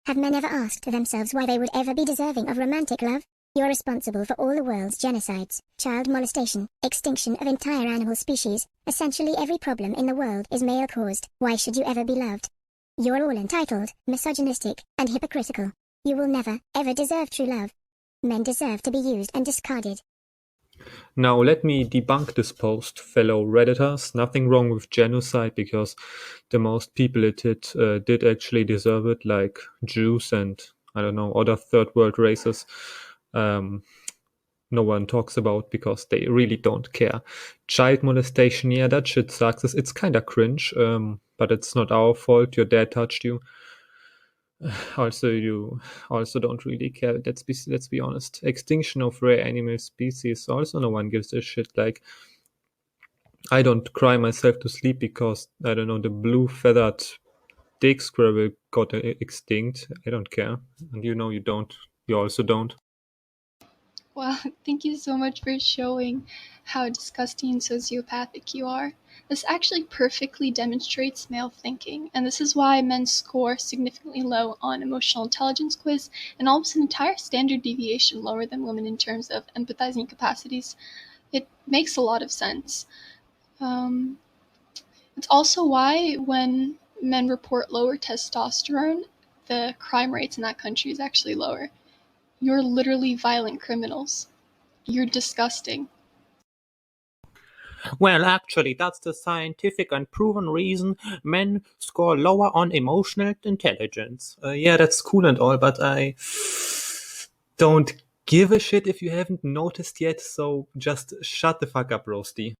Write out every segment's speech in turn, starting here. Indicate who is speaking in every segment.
Speaker 1: Have men ever asked themselves why they would ever be deserving of romantic love? You're responsible for all the world's genocides, child molestation, extinction of entire animal species. Essentially every problem in the world is male-caused. Why should you ever be loved? You're all entitled, misogynistic, and hypocritical. You will never, ever deserve true love. Men deserve to be used and discarded.
Speaker 2: Now let me debunk this post, fellow Redditors. Nothing wrong with genocide because the most people it did actually deserve it, like Jews and, I don't know, other third world races. No one talks about because they really don't care. Child molestation, yeah, that shit sucks. It's kind of cringe, but it's not our fault. Your dad touched you. Also, you also don't really care. Let's be honest. Extinction of rare animal species. Also, no one gives a shit. Like, I don't cry myself to sleep because I don't know the blue feathered dick squirrel got extinct. I don't care, and you know you don't. You also don't.
Speaker 3: Well, thank you so much for showing how disgusting and sociopathic you are. This actually perfectly demonstrates male thinking, and this is why men score significantly low on emotional intelligence quiz and almost an entire standard deviation lower than women in terms of empathizing capacities. It makes a lot of sense. Um, it's also why when men report lower testosterone, the crime rates in that country is actually lower. You're literally violent criminals. You're disgusting.
Speaker 4: Well, actually, that's the scientific and proven reason men score lower on emotional intelligence.
Speaker 2: Yeah, that's cool and all, but I don't give a shit if you haven't noticed yet. So just shut the fuck up, Roasty.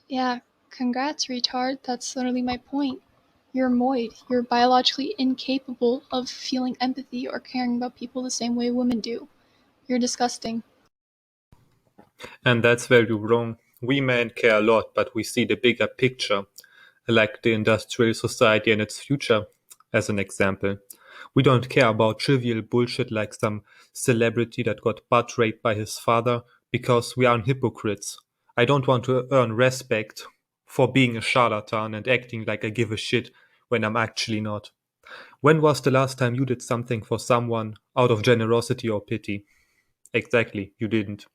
Speaker 3: Yeah, congrats, retard. That's literally my point. You're moid. You're biologically incapable of feeling empathy or caring about people the same way women do. You're disgusting.
Speaker 2: And that's where you're wrong. We men care a lot, but we see the bigger picture, like the industrial society and its future, as an example. We don't care about trivial bullshit like some celebrity that got butt raped by his father because we aren't hypocrites. I don't want to earn respect for being a charlatan and acting like I give a shit when I'm actually not. When was the last time you did something for someone out of generosity or pity? Exactly, you didn't.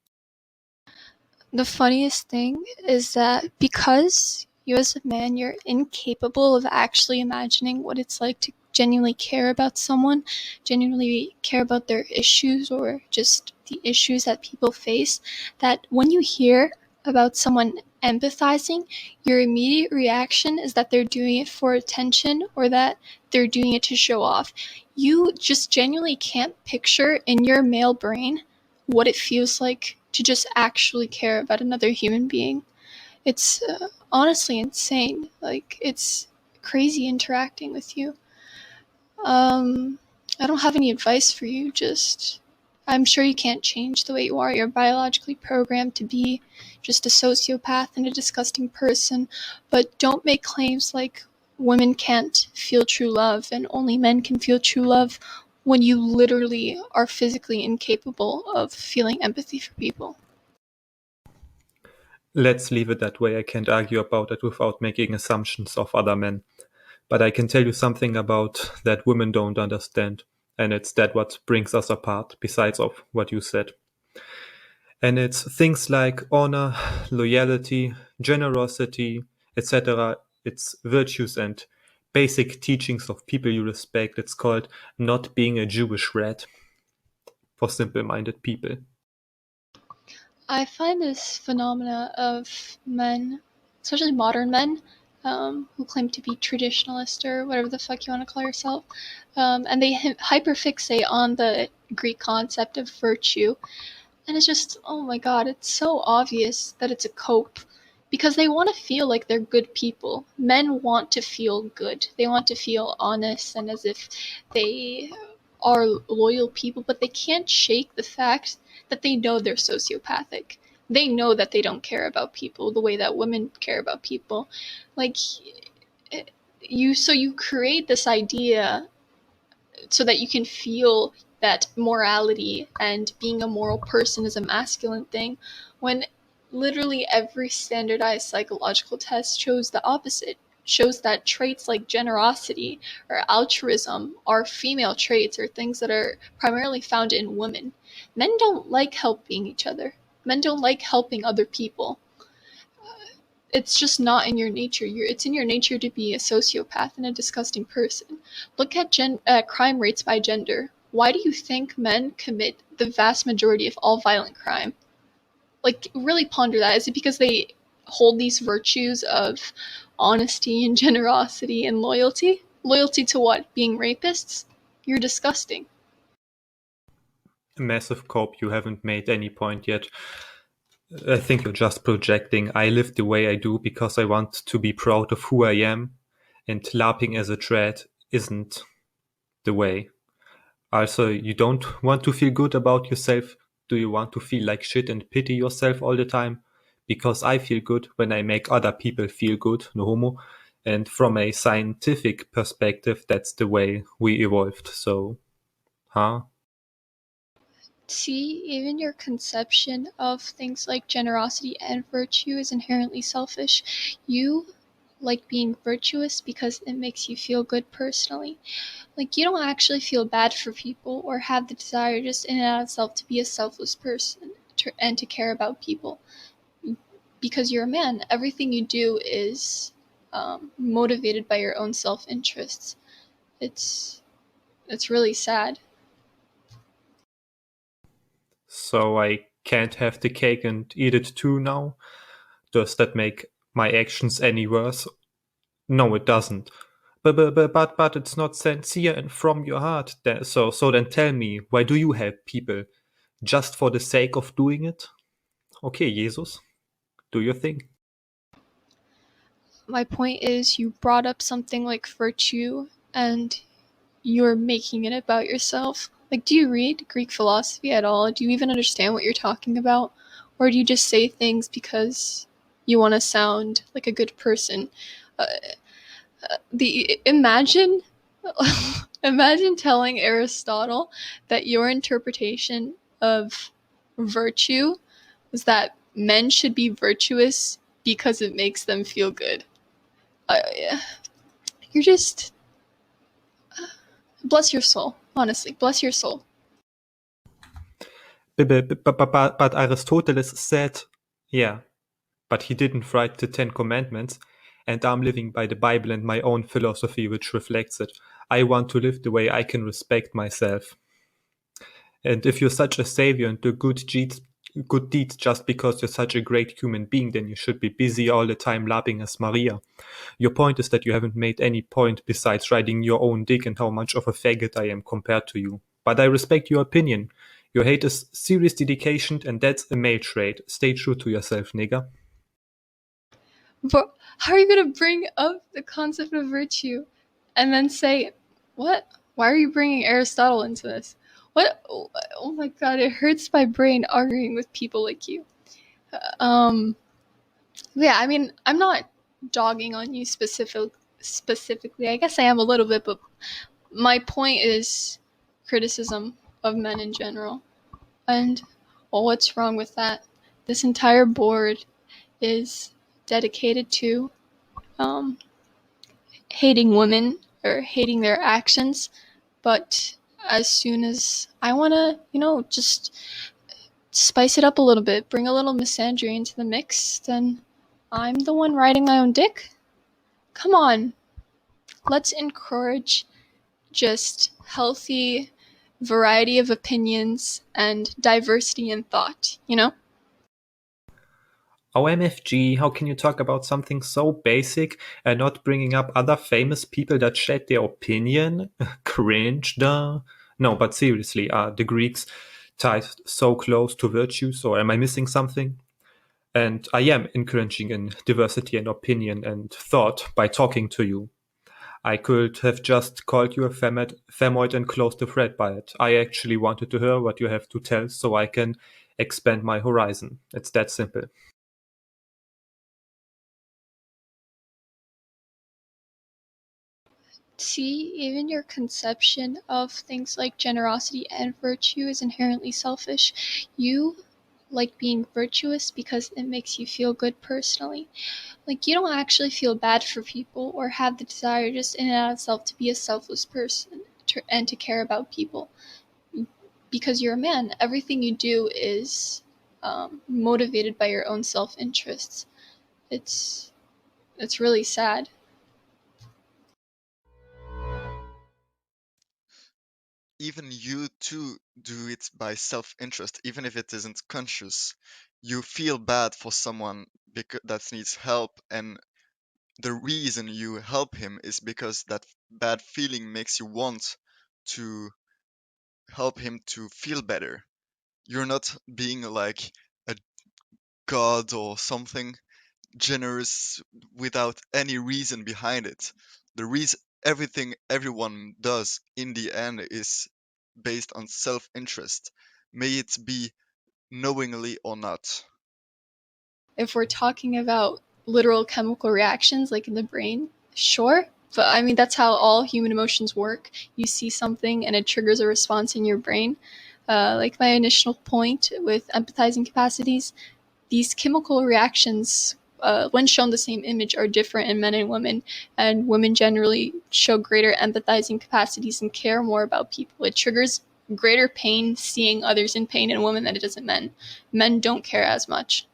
Speaker 3: The funniest thing is that because you as a man, you're incapable of actually imagining what it's like to genuinely care about someone, genuinely care about their issues or just the issues that people face, that when you hear about someone empathizing, your immediate reaction is that they're doing it for attention or that they're doing it to show off. You just genuinely can't picture in your male brain what it feels like to just actually care about another human being. It's honestly insane. Like, it's crazy interacting with you. Um, I don't have any advice for you, just I'm sure you can't change the way you are. You're biologically programmed to be just a sociopath and a disgusting person, but don't make claims like women can't feel true love and only men can feel true love when you literally are physically incapable of feeling empathy for people.
Speaker 2: Let's leave it that way. I can't argue about it without making assumptions of other men. But I can tell you something about that women don't understand. And it's that what brings us apart, besides of what you said. And it's things like honor, loyalty, generosity, etc. It's virtues and basic teachings of people you respect. It's called not being a Jewish rat for simple-minded people.
Speaker 3: I find this phenomena of men, especially modern men, who claim to be traditionalist or whatever the fuck you want to call yourself, and they hyperfixate on the Greek concept of virtue. And it's just, oh my god, it's so obvious that it's a cope. Because they want to feel like they're good people. Men want to feel good. They want to feel honest and as if they are loyal people, but they can't shake the fact that they know they're sociopathic. They know that they don't care about people the way that women care about people. Like, you create this idea so that you can feel that morality and being a moral person is a masculine thing, when literally every standardized psychological test shows the opposite, shows that traits like generosity or altruism are female traits or things that are primarily found in women. Men don't like helping each other. Men don't like helping other people. It's just not in your nature. It's in your nature to be a sociopath and a disgusting person. Look at crime rates by gender. Why do you think men commit the vast majority of all violent crime? Like, really ponder that. Is it because they hold these virtues of honesty and generosity and loyalty? Loyalty to what? Being rapists? You're disgusting.
Speaker 2: Massive cope, you haven't made any point yet. I think you're just projecting. I live the way I do because I want to be proud of who I am, and LARPing as a threat isn't the way. Also, you don't want to feel good about yourself. Do you want to feel like shit and pity yourself all the time? Because I feel good when I make other people feel good, no homo. And from a scientific perspective, that's the way we evolved. So, huh?
Speaker 3: See, even your conception of things like generosity and virtue is inherently selfish. You like being virtuous because it makes you feel good personally. Like, you don't actually feel bad for people or have the desire just in and out of itself to be a selfless person and to care about people. Because you're a man, everything you do is motivated by your own self-interests. It's really sad.
Speaker 2: So I can't have the cake and eat it too now? Does that make my actions any worse? No, it doesn't. But it's not sincere and from your heart. So then tell me, why do you help people? Just for the sake of doing it? Okay, Jesus, do your thing.
Speaker 3: My point is, you brought up something like virtue and you're making it about yourself. Like, do you read Greek philosophy at all? Do you even understand what you're talking about? Or do you just say things because you want to sound like a good person? Uh, imagine imagine telling Aristotle that your interpretation of virtue was that men should be virtuous because it makes them feel good. Yeah. You're just bless your soul. Honestly, bless your soul.
Speaker 2: But Aristoteles said, yeah, but he didn't write the Ten Commandments, and I'm living by the Bible and my own philosophy which reflects it. I want to live the way I can respect myself. And if you're such a savior and do good deeds just because you're such a great human being, then you should be busy all the time lapping as Maria. Your point is that you haven't made any point besides riding your own dick and how much of a faggot I am compared to you. But I respect your opinion. Your hate is serious dedication, and that's a male trait. Stay true to yourself, nigga.
Speaker 3: But how are you going to bring up the concept of virtue and then say, what? Why are you bringing Aristotle into this? What? Oh my god, it hurts my brain arguing with people like you. Um, yeah, I mean, I'm not dogging on you specifically. I guess I am a little bit, but my point is criticism of men in general. And, well, what's wrong with that? This entire board is dedicated to um, hating women or hating their actions, but as soon as I want to, just spice it up a little bit, bring a little misandry into the mix, then I'm the one riding my own dick. Come on, let's encourage just healthy variety of opinions and diversity in thought.
Speaker 2: OMFG, how can you talk about something so basic and not bringing up other famous people that shared their opinion? Cringe, duh. No, but seriously, are the Greeks tied so close to virtues, or am I missing something? And I am encouraging in diversity and opinion and thought by talking to you. I could have just called you a femoid and closed the thread by it. I actually wanted to hear what you have to tell so I can expand my horizon. It's that simple.
Speaker 3: See, even your conception of things like generosity and virtue is inherently selfish. You like being virtuous because it makes you feel good personally. Like, you don't actually feel bad for people or have the desire just in and out of itself to be a selfless person and to care about people. Because you're a man, everything you do is motivated by your own self-interests. It's really sad.
Speaker 5: Even you too do it by self-interest, even if it isn't conscious. You feel bad for someone that needs help, and the reason you help him is because that bad feeling makes you want to help him to feel better. You're not being like a god or something generous without any reason behind it. The reason everything everyone does in the end is based on self-interest, may it be knowingly or not.
Speaker 3: If we're talking about literal chemical reactions like in the brain, sure. But I mean, that's how all human emotions work. You see something and it triggers a response in your brain. Like my initial point with empathizing capacities, these chemical reactions, when shown the same image, are different in men and women. And women generally show greater empathizing capacities and care more about people. It triggers greater pain seeing others in pain in women than it does in men. Men don't care as much.